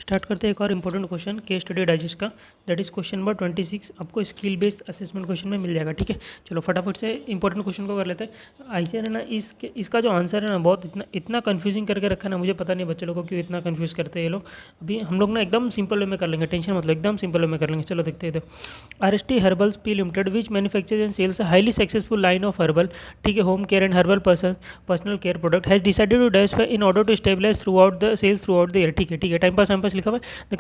Start करते हैं एक और important question case study digest का, दैट इज क्वेश्चन नंबर 26। आपको स्किल बेस्ड असेसमेंट क्वेश्चन में मिल जाएगा। ठीक है, चलो फटाफट से इंपॉर्टेंट क्वेश्चन को कर लेते हैं। आईसीआर है ना, इसका जो आंसर है ना बहुत इतना कन्फ्यूजिंग करके रखा है ना, मुझे पता नहीं बच्चे लोगों को क्यों इतना कन्फ्यूज करते हैं ये लोग। अभी हम लोग ना एकदम सिंपल वे में कर लेंगे, टेंशन मतलब एकदम सिंपल वे में कर लेंगे। चलो देखते हैं। देखो, RST herbals P limited which manufactures and sales highly successful line of herbal, ठीक है, home care and herbal personal care product has decided to diversify in order to stabilize throughout the sales throughout the year. ठीक है, time pass लिखा हुआ है। The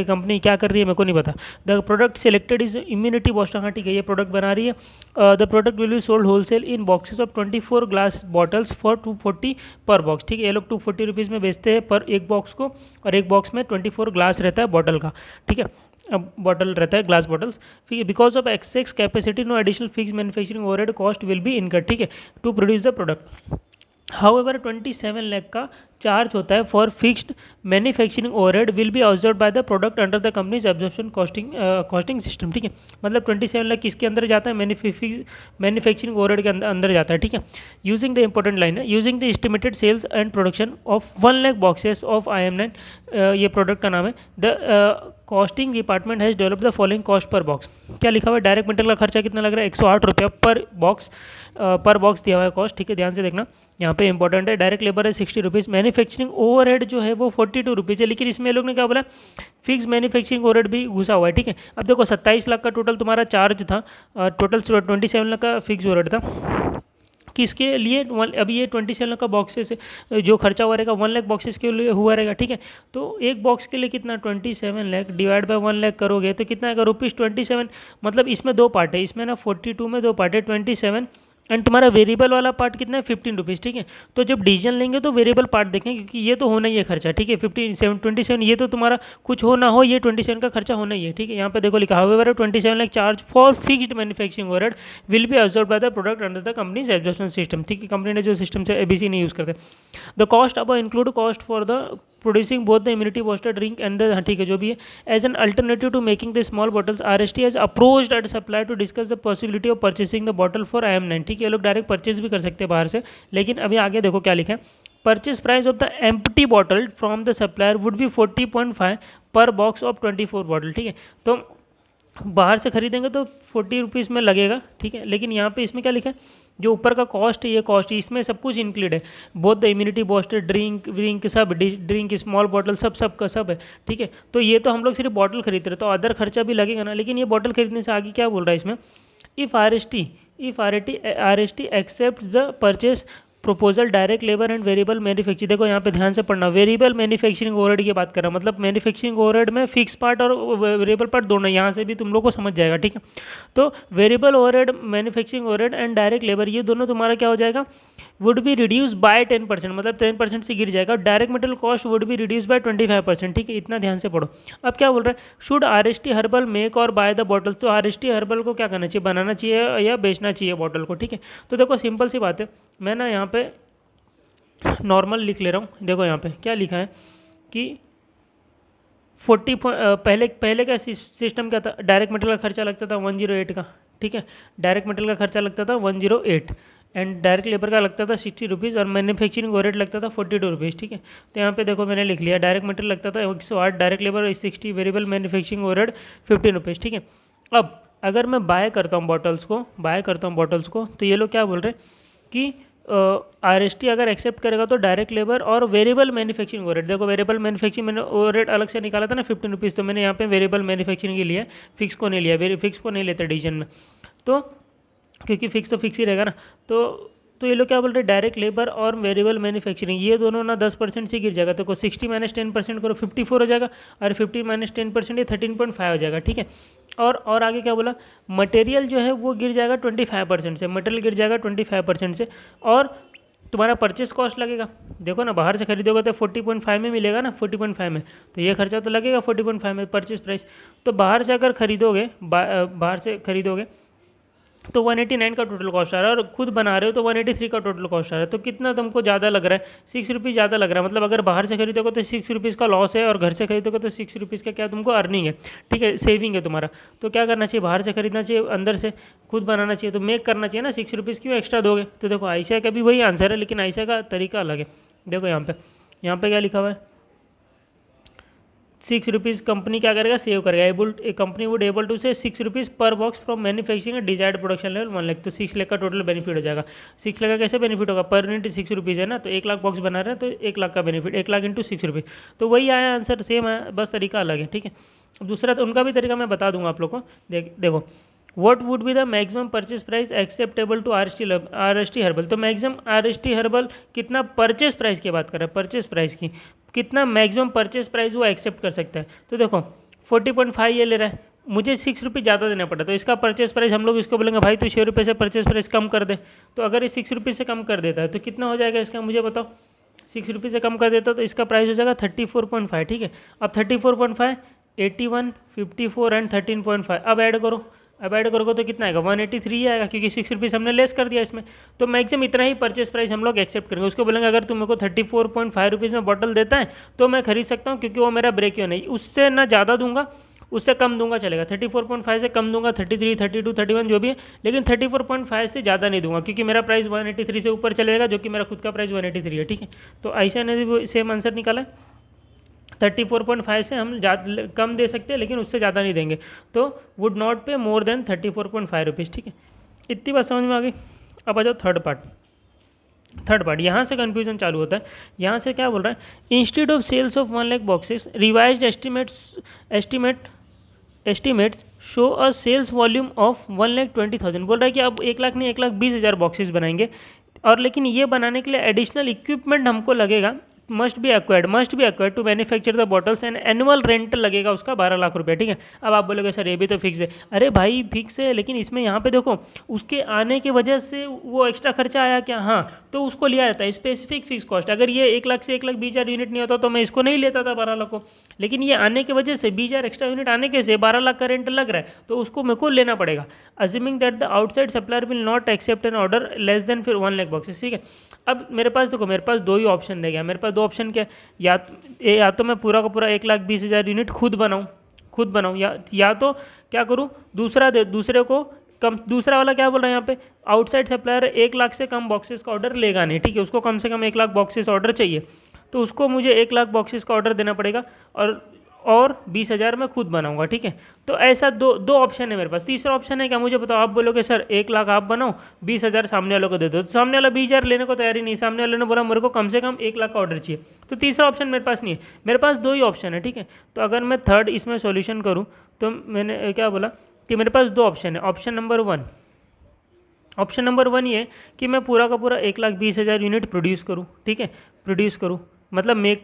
company क्या कर रही है मेरे को नहीं पता। The product selected is immunity booster. हाँ ठीक है, ये प्रोडक्ट बना रही है। The product will be sold wholesale in boxes of 24 glass bottles for 240 पर बॉक्स। ठीक है, ये लोग 240 रुपीज़ में बेचते हैं पर एक बॉक्स को, और एक बॉक्स में 24 ग्लास रहता है बॉटल का। ठीक है, अब बॉटल रहता है ग्लास बॉटल्स। ठीक है, because of excess capacity no additional fix manufacturing overhead cost will be incurred. ठीक है, to produce the product. However 27 lakh का चार्ज होता है for fixed manufacturing overhead will be observe by the product under the company's absorption costing system. ठीक है, मतलब 27 लाख किसके अंदर जाता है, मैन्युफैक्चरिंग ओवरहेड के अंदर जाता है। ठीक है, यूजिंग द इंपॉर्टेंट लाइन है, using the estimated sales and production of 1 lakh boxes of IM9, ये प्रोडक्ट का नाम है। The costing department has develop the following cost per box. क्या लिखा हुआ है, डायरेक्ट मटेरियल का खर्चा कितना लग रहा है, 108 रुपया पर बॉक्स दिया हुआ है कॉस्ट। ठीक है, ध्यान से देखना, यहाँ पे इंपॉर्टेंट है। डायरेक्ट लेबर है 60 रुपीज़, मैन्युफैक्चरिंग ओवरहेड जो है वो 42 रुपीज़ है, लेकिन इसमें लोग ने क्या बोला, फिक्स मैन्युफैक्चरिंग ओवरहेड भी घुसा हुआ है। ठीक है, अब देखो 27 लाख का टोटल तुम्हारा चार्ज था, टोटल 27 लाख का फिक्स ओवरहेड था किसके लिए। अभी ये 27 लाख का बॉक्सेस जो खर्चा हुआ रहेगा 1 लाख बॉक्सेस के लिए हुआ रहेगा। ठीक है, तो एक बॉक्स के लिए कितना, 27 लाख डिवाइड बाय 1 लाख करोगे तो कितना आएगा, ₹27। मतलब इसमें दो पार्ट है, इसमें ना 42 में दो पार्ट है, 27 एंड तुम्हारा वेरिएबल वाला पार्ट कितना है, 15 रुपीज़। ठीक है, तो जब डिसीजन लेंगे तो वेरिएबल पार्ट देखें, क्योंकि ये तो होना ही है खर्चा। ठीक है, 27 ये तो तुम्हारा कुछ हो ना हो, ये 27 का खर्चा होना ही है। ठीक है, यहाँ पे देखो लिखा हुआ है 27 lakh charge for fixed manufacturing overhead will be observe by the product under the company's absorption system. ठीक है, कंपनी ने जो सिस्टम से ABC नहीं यूज़ करते। The cost above include cost for the producing both the immunity booster drink and the, ठीक है जो भी है, as an alternative to making the small bottles RST has approached at supply to discuss the possibility of purchasing the bottle for IM9। ठीक है, ये लोग direct purchase भी कर सकते हैं बाहर से, लेकिन अभी आगे देखो क्या लिखा है, purchase price of the empty bottle from the supplier would be 40.5 पर बॉक्स ऑफ 24 बॉटल। ठीक है, तो बाहर से खरीदेंगे तो 40 रुपीज़ में लगेगा। ठीक है, लेकिन यहाँ पे इसमें क्या लिखा है, जो ऊपर का कॉस्ट है, ये कॉस्ट इसमें सब कुछ इंक्लूड है, both the immunity booster drink सब ड्रिंक स्मॉल बॉटल सब का सब है। ठीक है, तो ये तो हम लोग सिर्फ बॉटल खरीद रहे, तो अदर खर्चा भी लगेगा ना, लेकिन ये बॉटल खरीदने से आगे क्या बोल रहा है इसमें, if RST accept the purchase proposal direct labour and variable manufacturing. देखो यहाँ पे ध्यान से पढ़ना, वेरिएबल मैन्युफैक्चरिंग ओवरहेड की बात कर रहा हूँ, मतलब मैन्युफैक्चरिंग ओवरहेड में फिक्स पार्ट और वेरिएबल पार्ट दोनों, यहाँ से भी तुम लोग को समझ जाएगा। ठीक है, तो variable overhead, manufacturing overhead and direct labour, ये दोनों तुम्हारा क्या हो जाएगा, वुड बी रिड्यूस बाय 10%, मतलब 10% से गिर जाएगा। Direct material cost would be reduce by 25%। ठीक है, इतना ध्यान से पढ़ो। अब क्या बोल रहा है, शुड RST हर्बल मेक और बाय द बॉटल, तो RST हर्बल को क्या करना चाहिए, बनाना चाहिए या बेचना चाहिए बॉटल को। ठीक है, तो देखो सिंपल सी बात है, मैं ना यहाँ पे नॉर्मल लिख ले रहा हूँ। देखो यहाँ पे क्या लिखा है कि 40 पहले का सिस्टम क्या था, डायरेक्ट मटेरियल का खर्चा लगता था 108 का। ठीक है, डायरेक्ट मटेरियल का खर्चा लगता था 108 एंड डायरेक्ट लेबर का लगता था 60 रुपीज़ और मैन्युफैक्चरिंग ओवरहेड लगता था 42 रुपीज़। ठीक है, तो यहाँ पे देखो मैंने लिख लिया, डायरेक्ट मटेरियल लगता था 108, direct labour 60, variable manufacturing overhead 15 rupees. ठीक है, अब अगर मैं बाय करता हूँ बॉटल्स को, तो ये लोग क्या बोल रहे हैं कि RST अगर एक्सेप्ट करेगा तो डायरेक्ट लेबर और वेरिएबल मैन्युफैक्चरिंग ओवरहेड, देखो वेरिएबल मैन्युफैक्चरिंग मैंने ओवरहेड अलग से निकाला था ना 15 रुपीज़, तो मैंने यहाँ पे वेरिएबल मैन्युफैक्चरिंग के लिए फिक्स को नहीं लिया, फिक्स को नहीं लेते डिसीजन में, तो क्योंकि फिक्स तो फिक्स ही रहेगा ना। तो ये लोग क्या बोल रहे हैं, डायरेक्ट लेबर और वेरिएबल मैन्युफैक्चरिंग ये दोनों ना 10% से गिर जाएगा, तो 60 - 10% करो 54 हो जाएगा, और 50 - 10% ये 13.5 हो जाएगा। ठीक है, और आगे क्या बोला, मटेरियल जो है वो गिर जाएगा 25% से, मटेरियल गिर जाएगा 25% से, और तुम्हारा परचेस कॉस्ट लगेगा, देखो ना बाहर से खरीदोगे तो 40.5 में मिलेगा ना, 40.5 में, तो ये खर्चा तो लगेगा 40.5 में परचेस प्राइस। तो बाहर से अगर खरीदोगे, बाहर से खरीदोगे तो 189 का टोटल कॉस्ट आ रहा है, और खुद बना रहे हो तो 183 का टोटल कॉस्ट आ रहा है, तो कितना तुमको ज़्यादा लग रहा है, 6 रुपीज़ ज़्यादा लग रहा है। मतलब अगर बाहर से खरीदोगे तो 6 रुपीज़ का लॉस है, और घर से खरीदोगे तो 6 रुपीज़ का क्या तुमको अर्निंग है। ठीक है, सेविंग है तुम्हारा। तो क्या करना चाहिए, बाहर से खरीदना चाहिए, अंदर से खुद बनाना चाहिए, तो मेक करना चाहिए ना, 6 रुपीज़ क्यों एक्स्ट्रा दोगे। तो देखो आईसीआई का भी वही आंसर है, लेकिन आईसीआई का तरीका अलग है। देखो यहाँ पे क्या लिखा हुआ है, 6 रुपीज़ कंपनी क्या करेगा, सेव करेगा। कंपनी वुड एबल टू से 6 रुपीज़ पर box from manufacturing desired production level 1 lakh. तो 6 लाख का टोटल बेनिफिट हो जाएगा। 6 लाख का कैसे बेनिफिट होगा, पर यूनिट 6 रुपीज़ है ना, तो 1 लाख बॉक्स बना रहे हैं तो 1 लाख का बेनिफिट, 1 लाख इंटू 6 रुपीज़। तो वही आया आंसर, सेम आया, बस तरीका अलग है, ठीक है। अब दूसरा तो उनका भी तरीका मैं बता दूंगा आप लोग को। देखो what would be the maximum purchase price acceptable to R S T herbal. तो मैक्सिमम आर.एस.टी. हर्बल कितना परचेज प्राइस की बात कर रहा है, परचेज प्राइस की, कितना मैक्सिमम परचेज प्राइस वो एक्सेप्ट कर सकता है। तो देखो 40.5 ये ले रहा है, मुझे 6 रुपये ज़्यादा देना पड़ा, तो इसका परचेज प्राइस हम लोग इसको बोलेंगे भाई तू 6 रुपये से परचेज प्राइस कम कर दे। तो अगर ये 6 रुपये से कम कर देता है तो कितना हो जाएगा इसका, मुझे बताओ। 6 रुपये से कम कर देता तो इसका प्राइस हो जाएगा 34.5, ठीक है। अब 34.5, 81, 54 एंड 13.5 अब ऐड करो, अब ऐड करोगे तो कितना आएगा, 183 आएगा, क्योंकि 6 रुपीज़ हमने लेस कर दिया इसमें। तो मैक्सिमम इतना ही परचेस प्राइस हम लोग एक्सेप्ट करेंगे। उसको बोलेंगे अगर तुम मेरे को 34.5 रुपीज़ में बॉटल देता है तो मैं खरीद सकता हूँ, क्योंकि वो मेरा ब्रेक इवन है। उससे ना ज़्यादा दूंगा, उससे कम दूंगा चलेगा, 34.5 से कम दूंगा, 33, 32, 31 जो भी है, लेकिन 34.5 से ज़्यादा नहीं दूंगा, क्योंकि मेरा प्राइस 183 से ऊपर चलेगा, जो कि मेरा खुद का प्राइस 183 है, ठीक है। तो ऐसा ने सेम आंसर निकाला है। 34.5 से हम कम दे सकते हैं, लेकिन उससे ज़्यादा नहीं देंगे। तो वुड नॉट पे मोर देन 34.5 रुपीज़, ठीक है। इतनी बात समझ में आ गई। अब आ जाओ थर्ड पार्ट यहाँ से कन्फ्यूजन चालू होता है। यहाँ से क्या बोल रहा है, institute of sales of 1 lakh boxes revised estimates show a sales volume of 1,20,000। बोल रहा है कि अब 1 लाख नहीं 1,20,000 बॉक्सेस बनाएंगे, और लेकिन ये बनाने के लिए एडिशनल इक्विपमेंट हमको लगेगा, must be acquired to manufacture the bottles and annual rent लगेगा उसका 12 लाख रुपये, ठीक है। अब आप बोलोगे सर ये भी तो फिक्स है। अरे भाई फिक्स है, लेकिन इसमें यहाँ पे देखो उसके आने की वजह से वो एक्स्ट्रा खर्चा आया क्या, हाँ, तो उसको लिया जाता है स्पेसिफिक फिक्स कॉस्ट। अगर ये 1 लाख से 1,20,000 यूनिट नहीं होता तो मैं इसको नहीं लेता था 12 लाख को, लेकिन ये आने की वजह से 20,000 एक्स्ट्रा यूनिट आने के से 12 लाख का रेंट लग रहा है, तो उसको मेरे को लेना पड़ेगा। Assuming that the outside supplier will not accept an order less than फिर 1 लाख बॉक्सेस, ठीक है। अब मेरे पास देखो, मेरे पास दो ही ऑप्शन रह गया। मेरे पास दो ऑप्शन क्या, या तो मैं पूरा का पूरा 1,20,000 यूनिट खुद बनाऊं, या तो क्या करूं, दूसरे को कम। दूसरा वाला क्या बोल रहा है यहाँ पे, आउटसाइड सप्लायर 1 लाख से कम बॉक्सेस का ऑर्डर लेगा नहीं, ठीक है। उसको कम से कम 1 लाख बॉक्सेस ऑर्डर चाहिए, तो उसको मुझे 1 लाख बॉक्सेस का ऑर्डर देना पड़ेगा, और 20,000 मैं खुद बनाऊंगा, ठीक है। तो ऐसा दो ऑप्शन है मेरे पास। तीसरा ऑप्शन है क्या, मुझे बताओ। आप बोलोगे सर 1 लाख आप बनाओ, 20,000 सामने वालों को दे दो, तो सामने वाला 20,000 लेने को तैयारी नहीं, सामने वाले ने बोला मेरे को कम से कम 1 लाख का ऑर्डर चाहिए। तो तीसरा ऑप्शन मेरे पास नहीं है, मेरे पास दो ही ऑप्शन है, ठीक है। तो अगर मैं थर्ड इसमें सॉल्यूशन करूँ तो मैंने क्या बोला कि मेरे पास दो ऑप्शन है। ऑप्शन नंबर वन ये कि मैं पूरा का पूरा 1,20,000 यूनिट प्रोड्यूस करूँ, ठीक है, मतलब मेक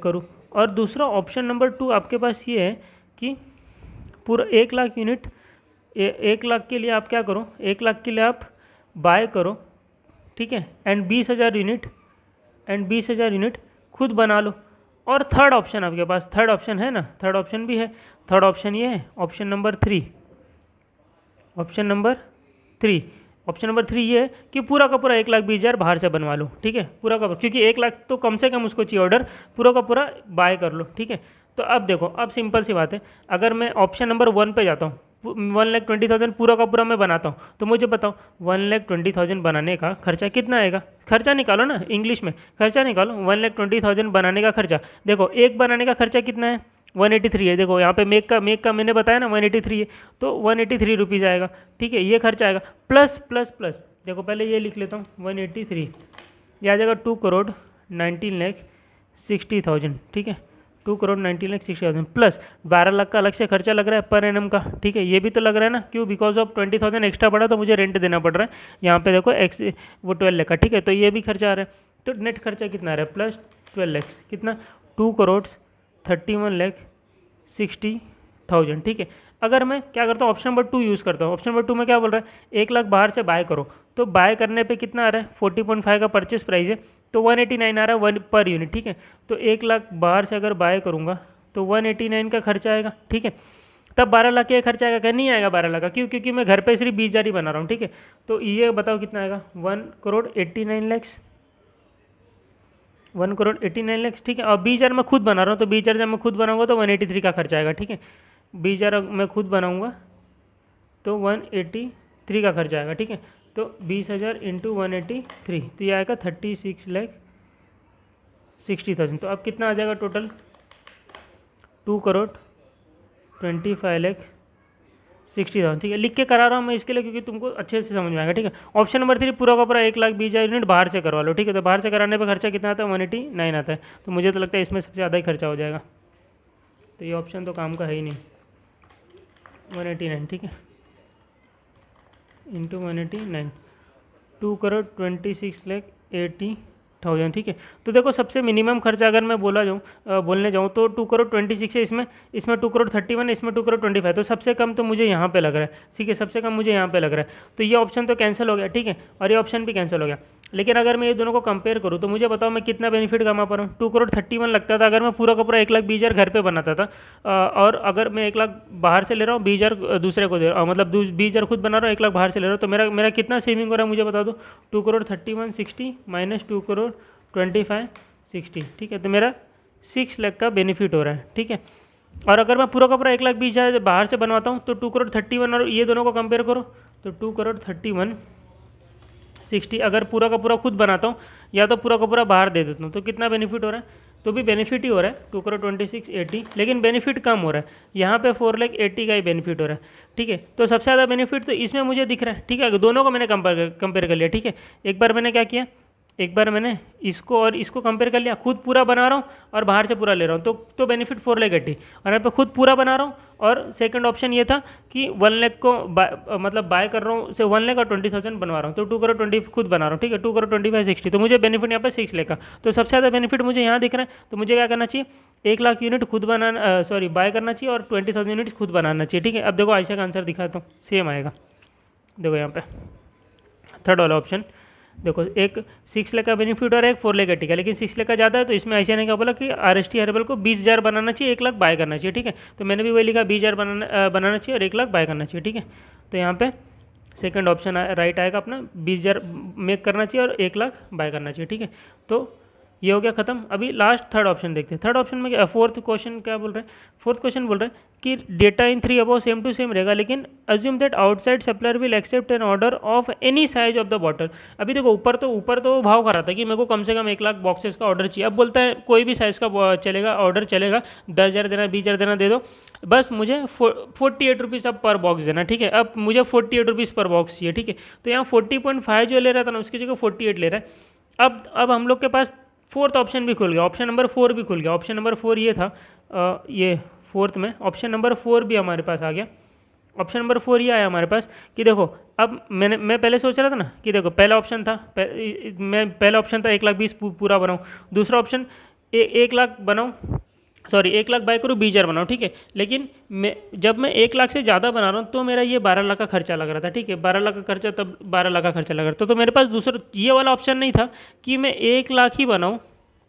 करूँ। और दूसरा ऑप्शन नंबर 2 आपके पास ये है कि पूरा 1 लाख यूनिट, 1 लाख के लिए आप क्या करो, 1 लाख के लिए आप बाय करो, ठीक है, एंड 20,000 यूनिट खुद बना लो। और थर्ड ऑप्शन आपके पास, थर्ड ऑप्शन है ना, थर्ड ऑप्शन भी है। थर्ड ऑप्शन ये है, ऑप्शन नंबर थ्री ये है कि पूरा का पूरा 1,20,000 बाहर से बनवा लो, ठीक है, पूरा का पूरा, क्योंकि 1 लाख तो कम से कम उसको चाहिए ऑर्डर, पूरा का पूरा बाय कर लो, ठीक है। तो अब देखो, अब सिंपल सी बात है, अगर मैं ऑप्शन नंबर 1 पे जाता हूँ, 1,20,000 पूरा का पूरा मैं बनाता हूँ, तो मुझे बताओ 1,20,000 बनाने का खर्चा कितना आएगा। खर्चा निकालो ना, इंग्लिश में खर्चा निकालो। 1,20,000 बनाने का खर्चा, देखो एक बनाने का खर्चा कितना है, 183 है। देखो यहाँ पे मेक का मैंने बताया ना 183 है, तो 183 रुपीज़ आएगा, ठीक है। ये खर्चा आएगा प्लस देखो पहले ये लिख लेता हूँ, 183 ये आ जाएगा 2,19,60,000, ठीक है, 2,19,60,000 प्लस 12 लाख का अलग से खर्चा लग रहा है पर एनम का, ठीक है। ये भी तो लग रहा है ना, क्यों, बिकॉज ऑफ 20,000 एक्स्ट्रा बढ़ा तो मुझे रेंट देना पड़ रहा है। यहाँ पे देखो वो 12 लाख का, ठीक है, तो ये भी खर्चा आ रहा है। तो नेट खर्चा कितना आ रहा है, प्लस 12 लाख, कितना, 2,31,60,000, ठीक है। अगर मैं क्या करता हूँ, ऑप्शन नंबर 2 यूज़ करता हूँ। ऑप्शन नंबर 2 में क्या बोल रहा है, 1 लाख बाहर से बाय करो, तो बाय करने पे कितना आ रहा है, 40.5 का परचेस प्राइस है, तो 189 आ रहा है वन पर यूनिट, ठीक है। तो 1 लाख बाहर से अगर बाय करूँगा तो 189 का खर्चा आएगा, ठीक है। तब 12 लाख का खर्चा आएगा क्या, नहीं आएगा 12 लाख का, क्यों, क्योंकि मैं घर पे सिर्फ 20,000 ही बना रहा हूँ, ठीक है। तो ये बताओ कितना आएगा, 1,89 लाख, ठीक है। और 20,000 मैं खुद बना रहा हूँ, तो 20,000 जब मैं खुद बनाऊंगा तो 183 का खर्चा आएगा, ठीक है। 20,000 मैं खुद बनाऊंगा तो 183 का खर्चा आएगा, ठीक है। तो 20,000 इंटू 183, तो ये आएगा 36,60,000। तो अब कितना आ जाएगा टोटल, 2,25,60,000, ठीक है। लिख के करा रहा हूँ मैं इसके लिए क्योंकि तुमको अच्छे से समझ में आएगा, ठीक है। ऑप्शन नंबर 3 पूरा का पूरा 1,20,000 यूनिट बाहर से करवा लो, ठीक है। तो बाहर से कराने पे खर्चा कितना आता है, 189 आता है। तो मुझे तो लगता है इसमें सबसे ज़्यादा ही खर्चा हो जाएगा, तो ये ऑप्शन तो काम का है ही नहीं। 189, ठीक है, इंटू 189, 2,26,80,000, ठीक है। तो देखो सबसे मिनिमम खर्चा अगर मैं बोलने जाऊँ तो 2,26,00,000 है इसमें, 2,31,00,000 है, इसमें 2,25,00,000, तो सबसे कम तो मुझे यहाँ पे लग रहा है, ठीक है, सबसे कम मुझे यहाँ पे लग रहा है। तो ये ऑप्शन तो कैंसिल हो गया, ठीक है, और ये ऑप्शन भी कैंसिल हो गया। लेकिन अगर मैं ये दोनों को कंपेयर करूँ तो मुझे बताओ मैं कितना बेनिफिट कमा पा रहा हूँ। 2,31,00,000 लगता था अगर मैं पूरा का पूरा 1,20,000 घर पे बनाता था, और अगर मैं 1,00,000 बाहर से ले रहा हूँ, 20,000 दूसरे को दे रहा हूँ, मतलब 20,000 खुद बना रहा हूँ, 1,00,000 बाहर से ले रहा हूँ, तो मेरा कितना सेविंग हो रहा है मुझे बता दो। 2,31,60 माइनस 2,25,60, ठीक है, तो मेरा 6 लाख का बेनिफिट हो रहा है, ठीक है। और अगर मैं पूरा का पूरा 1,20,000 बाहर से बनवाता हूँ तो 2,31,00,000 और ये दोनों को कंपेयर करो तो 2,31,60 अगर पूरा का पूरा खुद बनाता हूँ या तो पूरा का पूरा बाहर दे देता हूँ तो कितना बेनिफिट हो रहा है, तो भी बेनिफिट ही हो रहा है 2,26,80, लेकिन बेनिफिट कम हो रहा है, यहाँ पे 4,80,000 का ही बेनिफिट हो रहा है, ठीक है। तो सबसे ज़्यादा बेनिफिट तो इसमें मुझे दिख रहा है, ठीक है। दोनों को मैंने कंपेयर कर लिया, ठीक है। एक बार मैंने क्या किया, एक बार मैंने इसको और इसको कंपेयर कर लिया, खुद पूरा बना रहा हूँ और बाहर से पूरा ले रहा हूँ, तो बेनिफिट 4,80,000, और यहाँ पे खुद पूरा बना रहा हूँ और सेकंड ऑप्शन ये था कि 1 लाख को बाय कर रहा हूँ से 1 लाख और 20,000 बनवा रहा हूँ, तो 2,20,000 खुद बना रहा हूँ, ठीक है, 2,25,60, तो मुझे बेनिफिट यहाँ पे 6 लाख का, तो सबसे ज़्यादा बेनिफिट मुझे यहाँ दिख रहा है। तो मुझे क्या करना चाहिए, 1 लाख यूनिट खुद बनाना, बाय करना चाहिए और 20,000 यूनिट्स खुद बनाना चाहिए, ठीक है। अब देखो आयशा का आंसर दिखाता हूँ, सेम आएगा, देखो यहाँ पे थर्ड वाला ऑप्शन, देखो एक 6 लाख का बेनिफिट और एक 4,80,000 का, लेकिन 6 लाख का ज़्यादा है, तो इसमें आयशा ने क्या बोला कि RST हर्बल को 20,000 बनाना चाहिए, 1 लाख बाय करना चाहिए, ठीक है। तो मैंने भी वही लिखा, 20,000 बनाना चाहिए और 1 लाख बाय करना चाहिए, ठीक है। तो यहाँ पे सेकंड ऑप्शन राइट आएगा अपना, 20,000 मेक करना चाहिए और 1 लाख बाय करना चाहिए, ठीक है। तो ये हो गया खत्म। अभी लास्ट थर्ड ऑप्शन देखते हैं। थर्ड ऑप्शन में फोर्थ क्वेश्चन क्या बोल रहे हैं, फोर्थ क्वेश्चन बोल रहे हैं कि data in 3 above same to same रहेगा, लेकिन assume that outside supplier will accept an order of any size of the bottle. अभी देखो ऊपर तो भाव कर रहा था कि मेरे को कम से कम 1 लाख बॉक्सेस का ऑर्डर चाहिए, अब बोलता है कोई भी साइज़ का चलेगा, ऑर्डर चलेगा, 10,000 देना, 20,000 देना, दे दो, बस मुझे 48 रुपीज़ अब पर बॉक्स देना, ठीक है। अब मुझे 48 रुपीज़ पर बॉक्स चाहिए, ठीक है। तो यहाँ 40.5 जो ले रहा था ना उसकी जगह 48 ले रहा है। अब हम लोग के पास फोर्थ ऑप्शन भी खुल गया, ऑप्शन नंबर 4 भी खुल गया। ऑप्शन नंबर 4 ये था, ये फोर्थ में ऑप्शन नंबर 4 भी हमारे पास आ गया। ऑप्शन नंबर 4 ये आया हमारे पास कि देखो अब मैं पहले सोच रहा था ना कि देखो पहला ऑप्शन था, पहला ऑप्शन था 1,20,000 पूरा बनाऊँ, दूसरा ऑप्शन 1 लाख बनाऊँ, सॉरी 1 लाख बाय करूँ, 20,000 बनाओ, ठीक है। लेकिन जब मैं 1 लाख से ज़्यादा बना रहा हूँ तो मेरा ये 12 लाख का खर्चा लग रहा था, ठीक है, 12 लाख का खर्चा, तब 12 लाख का खर्चा लग रहा था। तो मेरे पास दूसरा ये वाला ऑप्शन नहीं था कि मैं 1 लाख ही बनाऊँ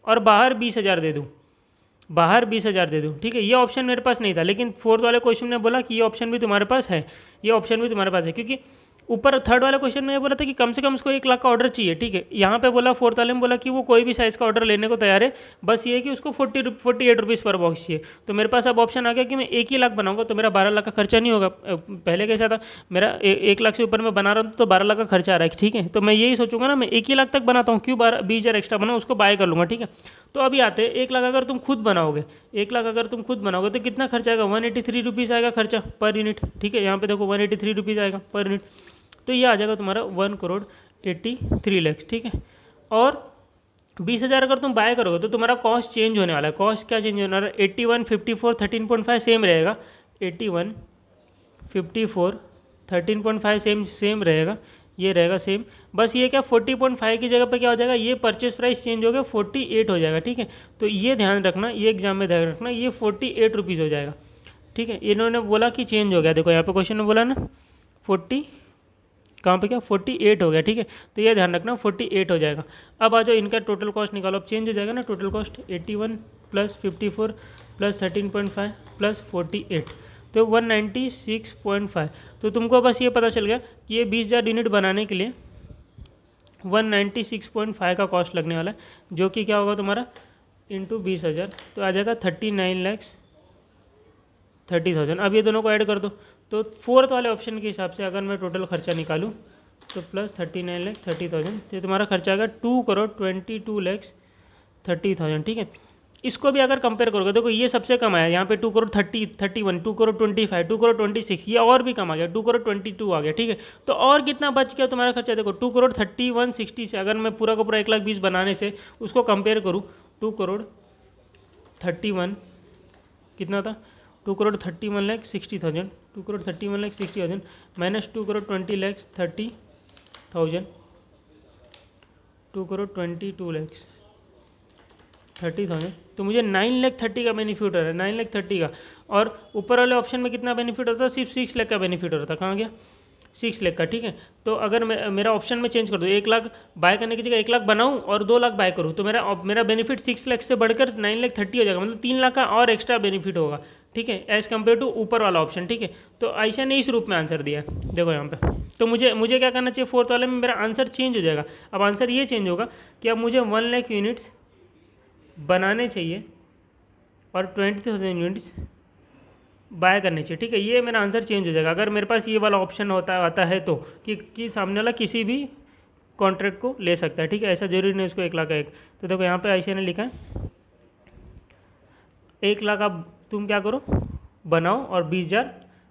और बाहर 20,000 दे दूँ, बाहर 20,000 दे दूँ, ठीक है। ये ऑप्शन मेरे पास नहीं था, लेकिन फोर्थ वाले क्वेश्चन में बोला कि ये ऑप्शन भी तुम्हारे पास है, ये ऑप्शन भी तुम्हारे पास है, क्योंकि ऊपर थर्ड वाले क्वेश्चन में ये बोला था कि कम से कम उसको 1 लाख का ऑर्डर चाहिए, ठीक है। यहाँ पे बोला फोर्थ वाले में बोला कि वो कोई भी साइज़ का ऑर्डर लेने को तैयार है, बस ये है कि उसको 48 रुपीज़ पर बॉक्स चाहिए। तो मेरे पास अब ऑप्शन आ गया कि मैं 1 ही लाख बनाऊंगा तो मेरा 12 लाख का खर्चा नहीं होगा। पहले कैसा था, मेरा 1 लाख से ऊपर में बना रहा हूँ तो 12 लाख का खर्चा आ रहा है, ठीक है। तो मैं यही सोचूंगा ना, मैं 1 ही लाख तक बनाता हूँ, क्यों 20,000 एक्स्ट्रा बनाऊँ, उसको बाय कर लूँगा, ठीक है। तो अभी आते हैं 1 लाख अगर तुम खुद बनाओगे, 1 लाख अगर तुम खुद बनाओगे तो कितना खर्चा आएगा, 183 रुपीज़ आएगा खर्चा पर यूनिट, ठीक है। यहाँ पे देखो 183 रुपीज़ आएगा पर यूनिट, तो ये आ जाएगा तुम्हारा 1,83,00,000, ठीक है। और 20,000 अगर तुम बाय करोगे तो तुम्हारा कॉस्ट चेंज होने वाला है। कॉस्ट क्या चेंज होने वाला है, 81, 54, 13.5 सेम रहेगा, 81, 54, 13.5 सेम रहेगा, ये रहेगा सेम। बस ये क्या 40.5 की जगह पे क्या हो जाएगा, ये परचेस प्राइस चेंज हो गया 48 हो जाएगा, ठीक है। तो ये ध्यान रखना, ये एग्जाम में ध्यान रखना, ये 48 रुपीज़ हो जाएगा, ठीक है। इन्होंने बोला कि चेंज हो गया, देखो यहाँ पे क्वेश्चन में बोला ना 40 कहाँ पे क्या 48 हो गया, ठीक है। तो ये ध्यान रखना 48 हो जाएगा। अब आ जाओ इनका टोटल कॉस्ट निकालो, अब चेंज हो जाएगा ना total cost, 81 plus 54 plus 13.5 plus 48, तो 196.5। तो तुमको बस ये पता चल गया कि ये 20,000 यूनिट बनाने के लिए 196.5 का कॉस्ट लगने वाला है, जो कि क्या होगा तुम्हारा इंटू 20,000, तो आ जाएगा 39,30,000। अब ये दोनों को ऐड कर दो, तो फोर्थ वाले ऑप्शन के हिसाब से अगर मैं टोटल खर्चा निकालूं तो प्लस 39,30,000, तो तुम्हारा खर्चा आएगा 2,22,30,000, ठीक है। इसको भी अगर कंपेयर करोगे, देखो ये सबसे कम आया यहाँ पे 2 करोड़ 30 31, 2 करोड़ 25, 2 करोड़ 26, ये और भी कम आ गया, 2 करोड़ 22 आ गया, ठीक है। तो और कितना बच गया तुम्हारा खर्चा, देखो 2 करोड़ 31 60 से अगर मैं पूरा का पूरा 1,20,000 बनाने से उसको कंपेयर करूँ, 2 करोड़ 31 कितना था, 2 करोड़ 31,60,000, 2 करोड़ 31,60,000 माइनस 2 करोड़ 20,30,000, 2 करोड़ 22,30,000, तो मुझे 9,30,000 का बेनिफिट हो रहा है, 9,30,000 का। और ऊपर वाले ऑप्शन में कितना बेनिफिट होता है, सिर्फ 6 लाख का बेनिफिट हो रहा था, कहाँ गया 6 लाख का, ठीक है। तो अगर मेरा ऑप्शन में चेंज कर दूँ, 1 लाख बाय करने की जगह 1 लाख बनाऊँ और 2 लाख बाय करूँ, तो मेरा बेनिफिट 6 लाख से बढ़कर 9,30,000 हो जाएगा, मतलब 3 लाख का और एक्स्ट्रा बेनिफिट होगा, ठीक है, एज़ कम्पेयर टू ऊपर वाला ऑप्शन, ठीक है। तो ऐसा ने इस रूप में आंसर दिया है, देखो यहाँ पे। तो मुझे क्या करना चाहिए, फोर्थ वाले में मेरा आंसर चेंज हो जाएगा। अब आंसर ये चेंज होगा कि अब मुझे 1 लाख यूनिट्स बनाने चाहिए और 20,000 यूनिट्स बाय करने चाहिए, ठीक है। ये मेरा आंसर चेंज हो जाएगा अगर मेरे पास ये वाला ऑप्शन आता है तो, कि सामने वाला किसी भी कॉन्ट्रैक्ट को ले सकता है, ठीक है। ऐसा जरूरी नहीं उसको 1 लाख का एक। तो देखो यहाँ पे ऐसे ने लिखा है 1 लाख अब तुम क्या करो, बनाओ और 20,000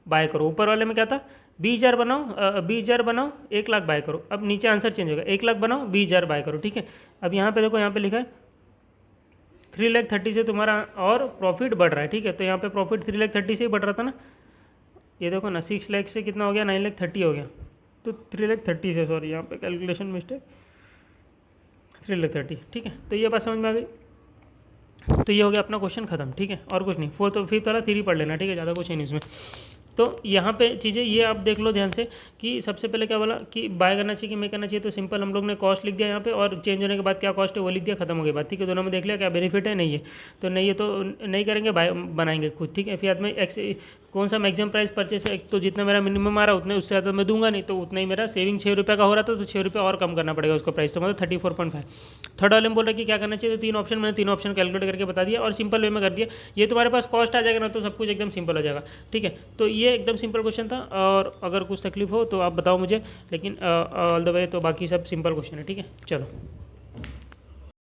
बाय करो। ऊपर वाले में क्या था, 20,000 बनाओ, 20,000 बनाओ 1 लाख बाय करो। अब नीचे आंसर चेंज होगा, 1 लाख बनाओ 20,000 बाय करो, ठीक है। अब यहाँ पे देखो, यहाँ पे लिखा है 3,30,000 से तुम्हारा और प्रॉफिट बढ़ रहा है, ठीक है। तो यहाँ पे प्रॉफिट 3,30,000 से ही बढ़ रहा था ना, ये देखो ना 6 लाख से कितना हो गया, 9,30,000 हो गया। तो 3,30,000 से, सॉरी यहाँ पे कैलकुलेशन मिस्टेक, 3,30,000, ठीक है। तो ये बात समझ में आ गई। तो ये हो गया अपना क्वेश्चन खत्म, ठीक है, और कुछ नहीं। फोर्थ फिफ्थ वाला थ्री पढ़ लेना, ठीक है, ज़्यादा कुछ है नहीं इसमें। तो यहाँ पे चीज़ें ये आप देख लो ध्यान से कि सबसे पहले क्या बोला कि बाय करना चाहिए कि मैं करना चाहिए। तो सिंपल हम लोग ने कॉस्ट लिख दिया यहाँ पे, और चेंज होने के बाद क्या कॉस्ट है वो लिख दिया, खत्म हो गई बात, ठीक है। दोनों में देख लिया क्या बेनिफिट है, नहीं है तो नहीं है, तो नहीं करेंगे, बाय बनाएंगे खुद, ठीक है। फिर बाद में कौन सा मैक्सिमम प्राइस परचेस है, तो जितना मेरा मिनिमम आ रहा है उतने, उससे ज़्यादा मैं दूंगा नहीं, तो उतना ही मेरा सेविंग 6 रुपये का हो रहा था, तो 6 रुपये और कम करना पड़ेगा उसका प्राइस, तो मतलब 34.5। थर्ड वाले में बोल रहा है कि क्या करना चाहिए, तो 3 ऑप्शन मैंने 3 ऑप्शन कैलकुलेट करके बता दिया और सिंपल वे में कर दिया। ये तुम्हारे पास कॉस्ट आ जाएगा ना, तो सब कुछ एकदम सिंपल हो जाएगा, ठीक है। तो ये एकदम सिंपल क्वेश्चन था, और अगर कुछ तकलीफ हो तो आप बताओ मुझे, लेकिन ऑल द वे तो बाकी सब सिंपल क्वेश्चन है, ठीक है। चलो।